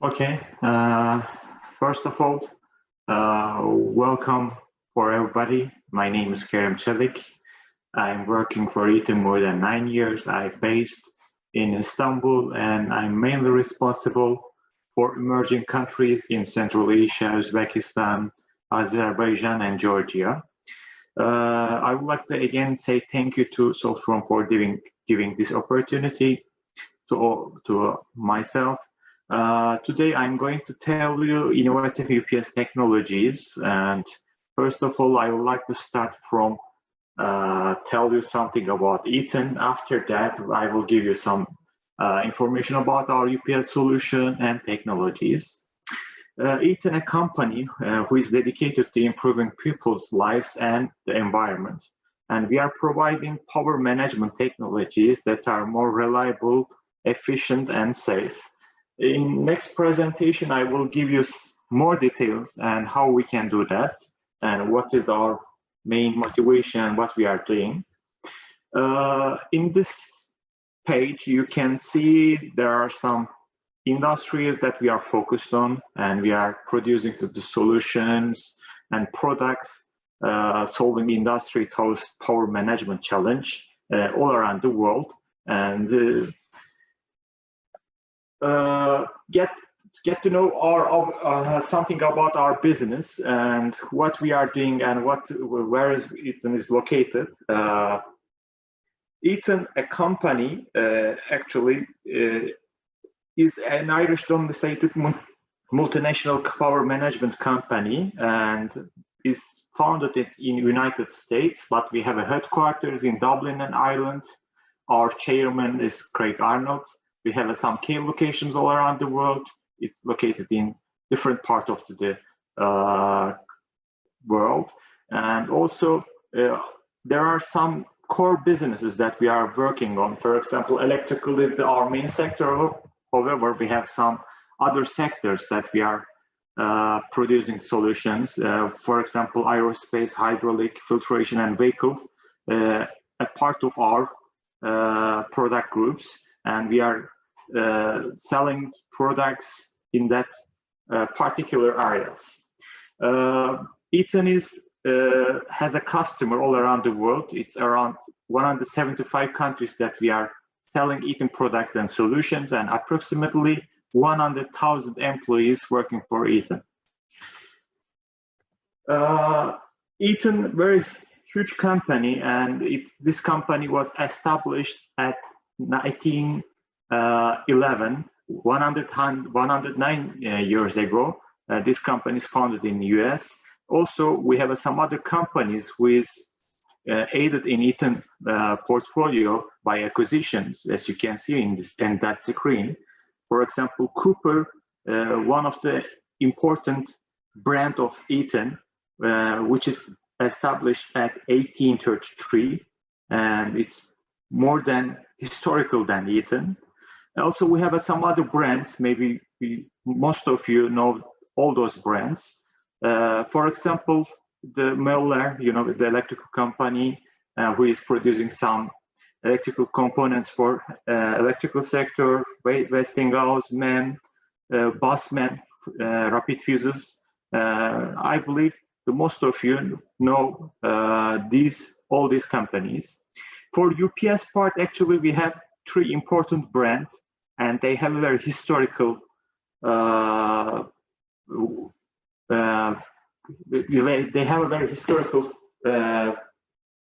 Okay, first of all, welcome for everybody. My name is Kerim Celik. I'm working for Eaton more than 9 years. I'm based in Istanbul and I'm mainly responsible for emerging countries in Central Asia, Uzbekistan, Azerbaijan, and Georgia. I would like to again say thank you to Solfrom for giving this opportunity to myself. Today I'm going to tell you innovative UPS technologies, and first of all I would like to start from tell you something about Eaton. After that I will give you some information about our UPS solution and technologies. Eaton, a company who is dedicated to improving people's lives and the environment, and we are providing power management technologies that are more reliable, efficient, and safe. In next presentation, I will give you more details and how we can do that and what is our main motivation and what we are doing. In this page, you can see there are some industries that we are focused on, and we are producing the solutions and products solving industry power management challenge all around the world, and get to know something about our business and what we are doing and where Eaton is located. Eaton, a company, actually is an Irish-domiciled multinational power management company and is founded in United States, but we have a headquarters in Dublin and Ireland. Our chairman is Craig Arnold. We have some key locations all around the world. It's located in different parts of the world. And also, there are some core businesses that we are working on. For example, electrical is our main sector. However, we have some other sectors that we are producing solutions. For example, aerospace, hydraulic, filtration, and vehicle, a part of our product groups. And we are selling products in that particular areas. Eaton has a customer all around the world. It's around 175 countries that we are selling Eaton products and solutions, and approximately 100,000 employees working for Eaton. Eaton, very huge company, and this company was established at 1911, 109 years ago. This company is founded in the US. Also, we have some other companies who is aided in Eaton portfolio by acquisitions, as you can see in that screen. For example, Cooper, one of the important brand of Eaton, which is established at 1833, and it's more than historical than Eaton. Also, we have some other brands. Maybe most of you know all those brands. For example, the Mueller, the electrical company, who is producing some electrical components for electrical sector, Westinghouse, MAN, Busman, rapid fuses. I believe most of you know all these companies. For UPS part, actually, we have three important brands, and they have a very historical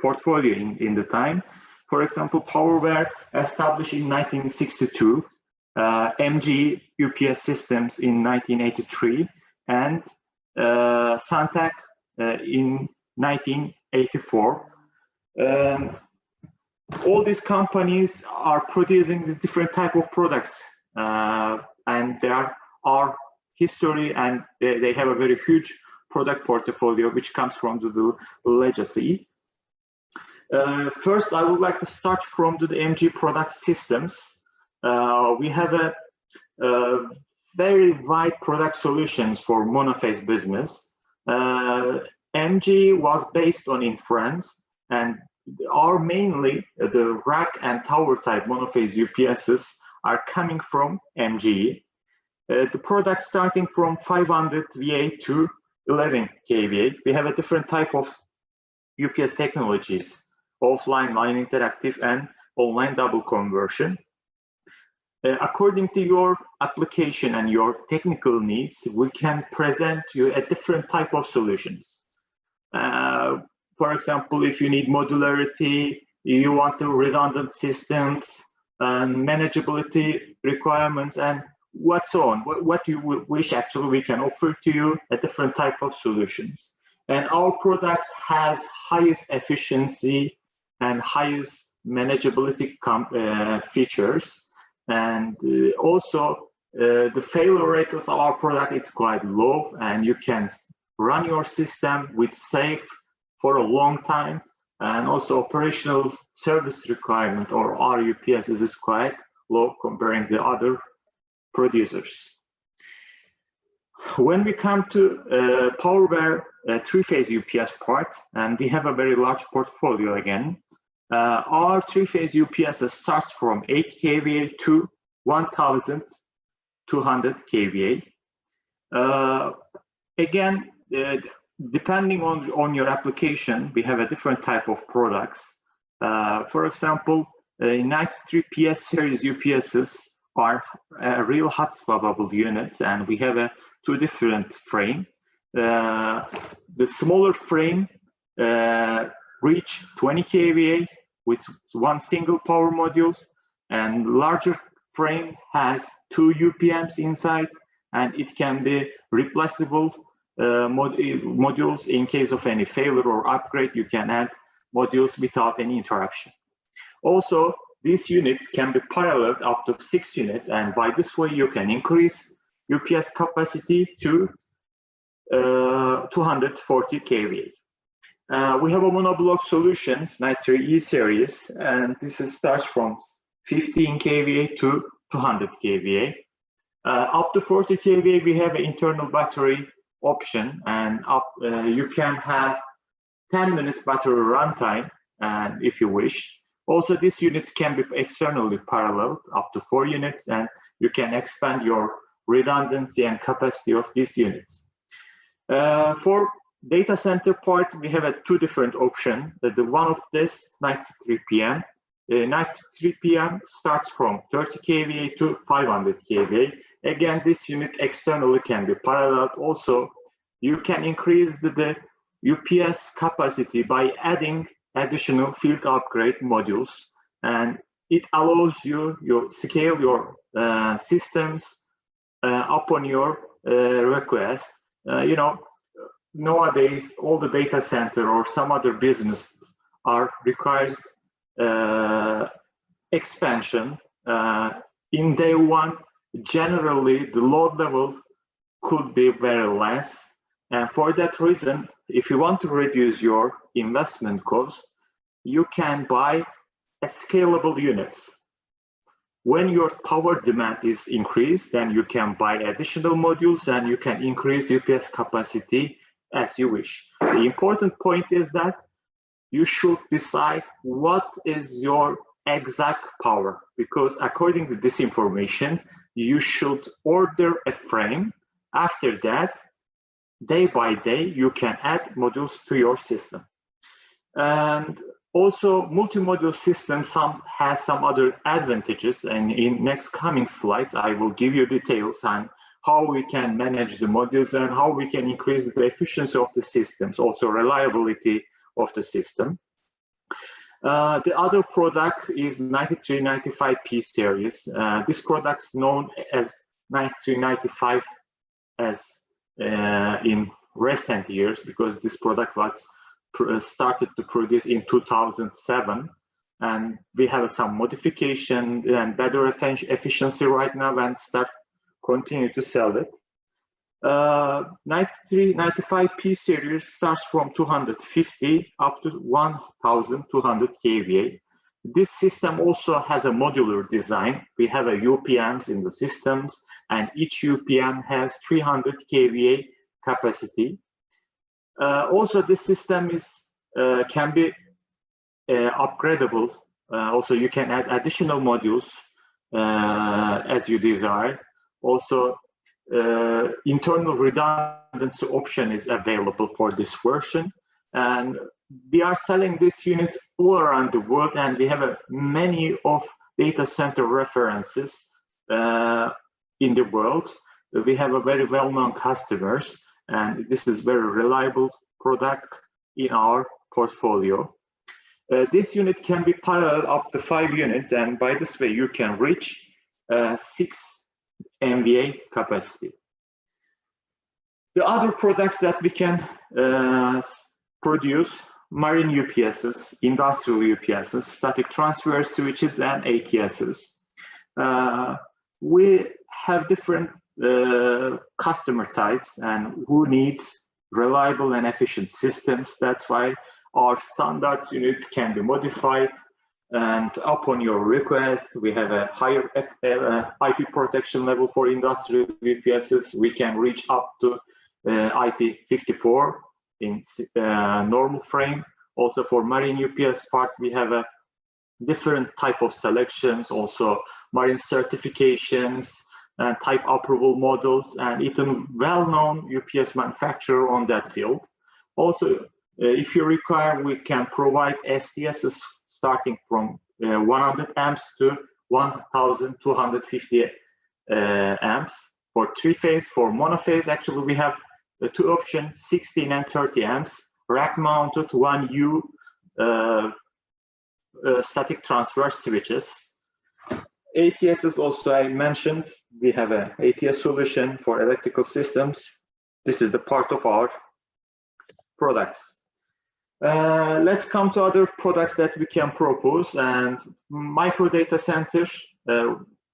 portfolio in the time. For example, Powerware, established in 1962, MG UPS Systems in 1983, and Santec in 1984. All these companies are producing the different type of products, and there are history, and they have a very huge product portfolio which comes from the legacy. First, I would like to start from the MG product systems. We have a very wide product solutions for monophase business. MG was based in France, and are mainly the rack and tower type monophase UPSs are coming from MG. The product starting from 500 VA to 11 kVA. We have a different type of UPS technologies, offline, line interactive, and online double conversion. According to your application and your technical needs, we can present you a different type of solutions. For example, if you need modularity, you want the redundant systems, and manageability requirements, and what so on. What you wish, actually, we can offer to you a different type of solutions. And our products has highest efficiency and highest manageability features. And also, the failure rate of our product is quite low, and you can run your system with safe for a long time. And also, operational service requirement or RUPS is quite low comparing to other producers. When we come to Powerware three-phase UPS part, and we have a very large portfolio again. Our three-phase UPS starts from 8 kVA to 1,200 kVA. Again, depending on your application, we have a different type of products. For example, 93 PS series UPSs are a real hot swappable unit, and we have two different frame. The smaller frame reach 20 kVA with one single power module, and larger frame has two UPMs inside, and it can be replaceable modules. In case of any failure or upgrade, you can add modules without any interruption. Also, these units can be paralleled up to 6 units, and by this way you can increase UPS capacity to 240 kVA. We have a monoblock solutions, 93E series, and this starts from 15 kVA to 200 kVA. Up to 40 kVA, we have an internal battery option, and you can have 10 minutes battery runtime, and if you wish. Also, these units can be externally paralleled up to 4 units, and you can expand your redundancy and capacity of these units. For data center part, we have two different options. The one of this 93 PM. 93 PM starts from 30 kVA to 500 kVA. Again, this unit externally can be paralleled. Also, you can increase the UPS capacity by adding additional field upgrade modules, and it allows you scale your systems upon your request. You know, nowadays all the data center or some other business requires expansion. In day one, generally the load level could be very less, and for that reason, if you want to reduce your investment cost, you can buy a scalable units. When your power demand is increased, then you can buy additional modules and you can increase UPS capacity as you wish. The important point is that you should decide what is your exact power, because according to this information, you should order a frame. After that, day by day, you can add modules to your system. And also, multi-module system has some other advantages, and in next coming slides, I will give you details on how we can manage the modules and how we can increase the efficiency of the systems, also reliability of the system. The other product is 9395P series. This product is known as 9395 as in recent years, because this product was started to produce in 2007, and we have some modification and better efficiency right now, and continue to sell it. 9395P series starts from 250 up to 1200 kVA. This system also has a modular design. We have UPMs in the systems, and each UPM has 300 kVA capacity. Also, this system can be upgradable. Also, you can add additional modules as you desire. Also, internal redundancy option is available for this version. And we are selling this unit all around the world, and we have many of data center references in the world. We have a very well-known customers, and this is very reliable product in our portfolio. This unit can be parallel up to 5 units, and by this way you can reach 6 MVA capacity. The other products that we can produce: marine UPSs, industrial UPSs, static transfer switches, and ATSs. We have different customer types and who needs reliable and efficient systems. That's why our standard units can be modified, and upon your request, we have a higher IP protection level for industrial UPSs. We can reach up to IP54 in normal frame. Also for marine UPS part, we have a different type of selections, also marine certifications and type approval models, and Eaton well-known UPS manufacturer on that field. Also, if you require, we can provide STSs starting from 100 amps to 1250 amps. For three-phase, for monophase, actually we have the 2 options, 16 and 30 amps, rack-mounted 1U static transfer switches. ATSs also I mentioned, we have an ATS solution for electrical systems. This is the part of our products. Let's come to other products that we can propose, and micro data centers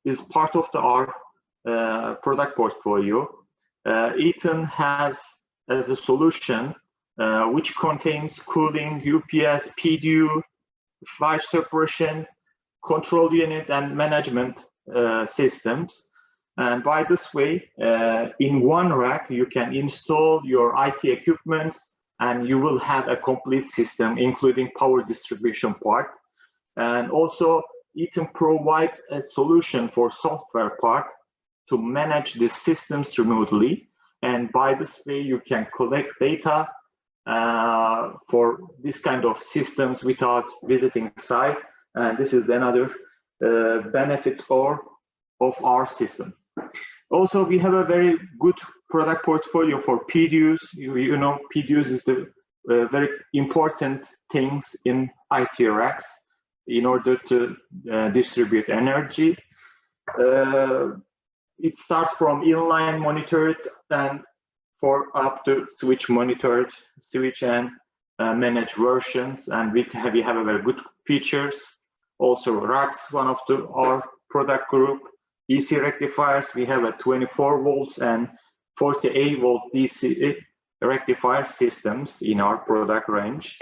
is part of our product portfolio. Eaton has as a solution which contains cooling, UPS, PDU, fire separation, control unit, and management systems. And by this way, in one rack, you can install your IT equipments, and you will have a complete system, including power distribution part. And also, Eaton provides a solution for software part to manage the systems remotely. And by this way, you can collect data for this kind of systems without visiting site. And this is another benefit of our system. Also, we have a very good product portfolio for PDUs. You know, PDUs is the very important things in IT racks in order to distribute energy. It starts from inline monitored and for up to switch monitored, switch and managed versions, and we have a very good features. Also racks, one of our product group. DC rectifiers, we have a 24 volts and 48 volt DC rectifier systems in our product range.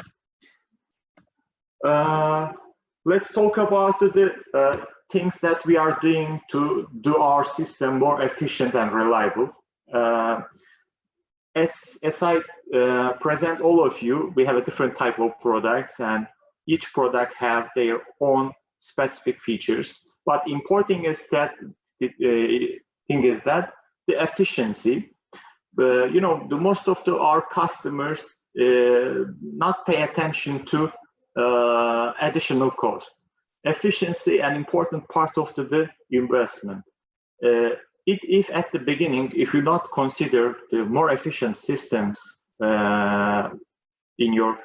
Let's talk about the things that we are doing to do our system more efficient and reliable. As I present all of you, we have a different type of products, and each product have their own specific features. But important is that the efficiency. You know, the most of our customers not pay attention to additional cost. Efficiency an important part of the investment. If at the beginning, if you not consider the more efficient systems in your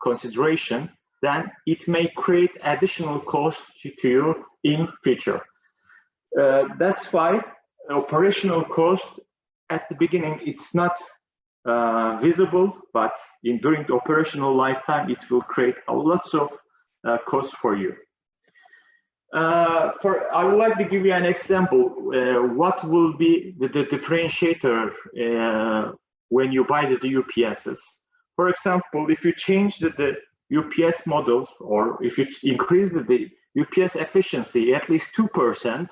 consideration, then it may create additional cost to you in future. That's why operational cost at the beginning, it's not visible, but during the operational lifetime, it will create a lot of cost for you. I would like to give you an example. What will be the differentiator when you buy the UPSs? For example, if you change the UPS model, or if you increase the UPS efficiency at least 2%,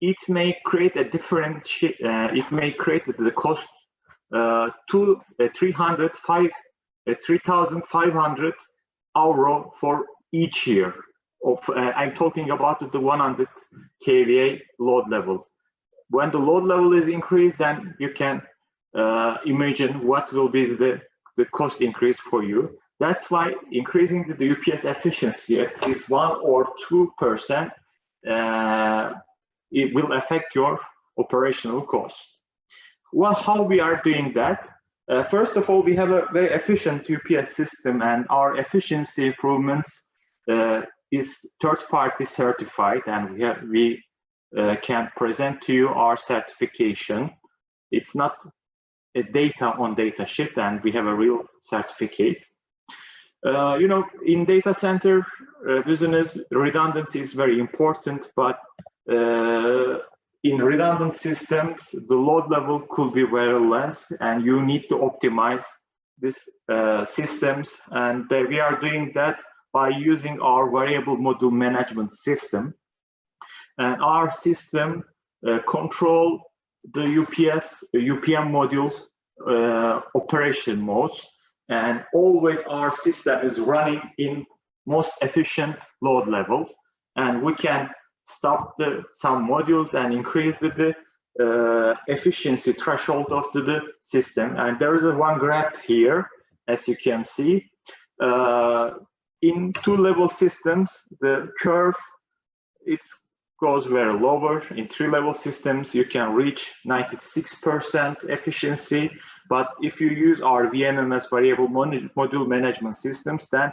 it may create a different. It may create the cost to 3,500 euro for each year. I'm talking about the 100 kVA load levels. when the load level is increased, then you can imagine what will be the cost increase for you. That's why increasing the UPS efficiency at least 1 or 2%, it will affect your operational costs. Well, how we are doing that? First of all, we have a very efficient UPS system, and our efficiency improvements is third-party certified, and we can present to you our certification. It's not a data on data sheet, and we have a real certificate. You know, in data center business, redundancy is very important, but in redundant systems, the load level could be very less, and you need to optimize these systems. And we are doing that by using our variable module management system. And our system control the UPS, UPM module operation modes, and always our system is running in most efficient load level, and we can stop some modules and increase the efficiency threshold of the system. And there is one graph here, as you can see. In 2-level systems, the curve goes very lower. In 3-level systems, you can reach 96% efficiency. But if you use our VMMS variable module management systems, then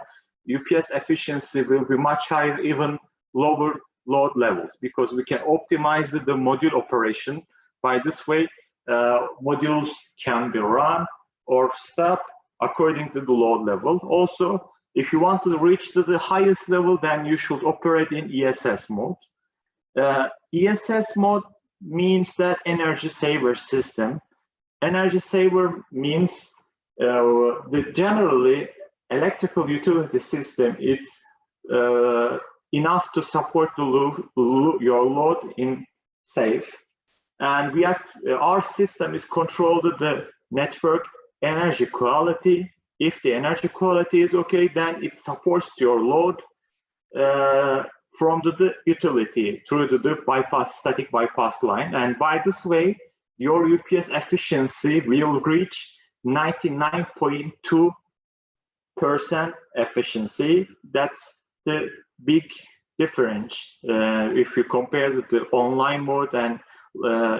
UPS efficiency will be much higher, even lower load levels, because we can optimize the module operation. By this way, modules can be run or stop according to the load level. Also, if you want to reach to the highest level, then you should operate in ESS mode. ESS mode means that energy saver system. Energy saver means generally electrical utility system, it's enough to support your load in safe. And our system is controlled the network energy quality. If the energy quality is okay, then it supports your load from the utility through the static bypass line. And by this way, your UPS efficiency will reach 99.2% efficiency. That's the big difference if you compare the online mode and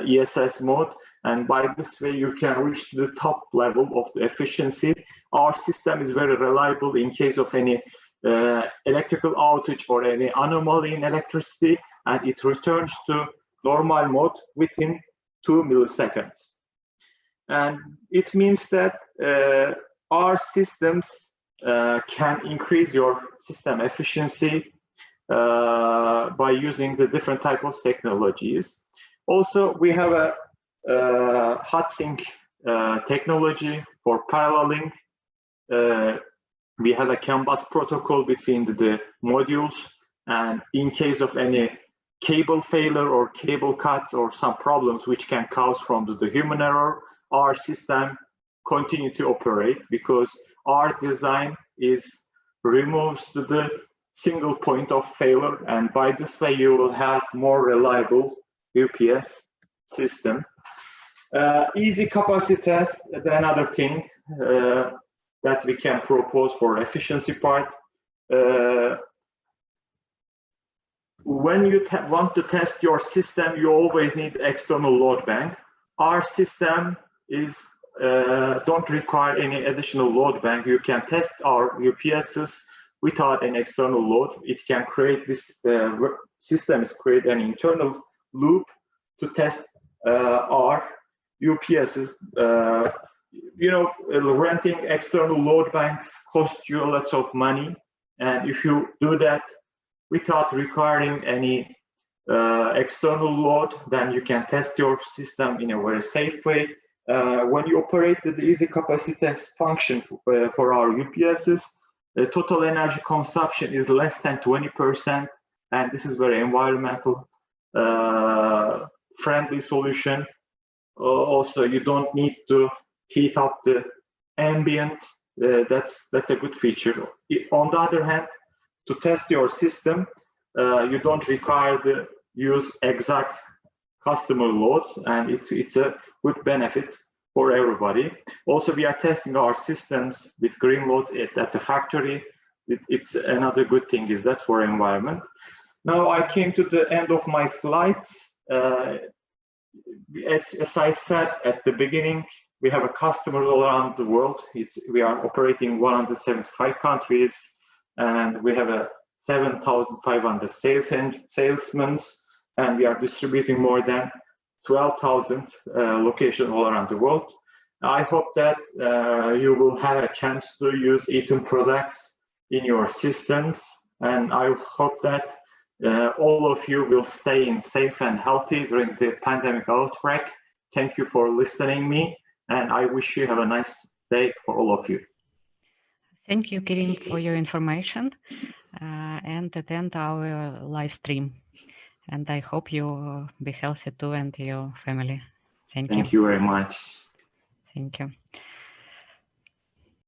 ESS mode. And by this way, you can reach the top level of the efficiency. Our system is very reliable in case of any electrical outage or any anomaly in electricity, and it returns to normal mode within 2 milliseconds. And it means that our systems can increase your system efficiency by using the different type of technologies. Also, we have a hot sink technology for paralleling. We have a CAN bus protocol between the modules, and in case of any cable failure or cable cuts or some problems which can cause from the human error, our system continue to operate, because our design removes the single point of failure, and by this way you will have more reliable UPS system. Easy capacity test, another thing that we can propose for efficiency part. When you want to test your system, you always need external load bank. Our system don't require any additional load bank. You can test our UPSs without an external load. It can create this systems create an internal loop to test our UPSs. You know, renting external load banks cost you lots of money, and if you do that without requiring any external load, then you can test your system in a very safe way. When you operate the easy capacity test function for our UPSs, the total energy consumption is less than 20%, and this is very environmental friendly solution. Also, you don't need to heat up the ambient. That's a good feature. On the other hand, to test your system, you don't require to use exact customer loads, and it's a good benefit for everybody. Also, we are testing our systems with green loads at the factory. It's another good thing is that for environment. Now I came to the end of my slides. As I said at the beginning, we have a customers all around the world. We are operating 175 countries, and we have a 7,500 salesmen, and we are distributing more than 12,000 locations all around the world. I hope that you will have a chance to use Eaton products in your systems, and I hope that all of you will stay safe and healthy during the pandemic outbreak. Thank you for listening to me, and I wish you have a nice day for all of you. Thank you, Kerim, for your information and attend our live stream. And I hope you be healthy too and your family. Thank you. Thank you very much. Thank you.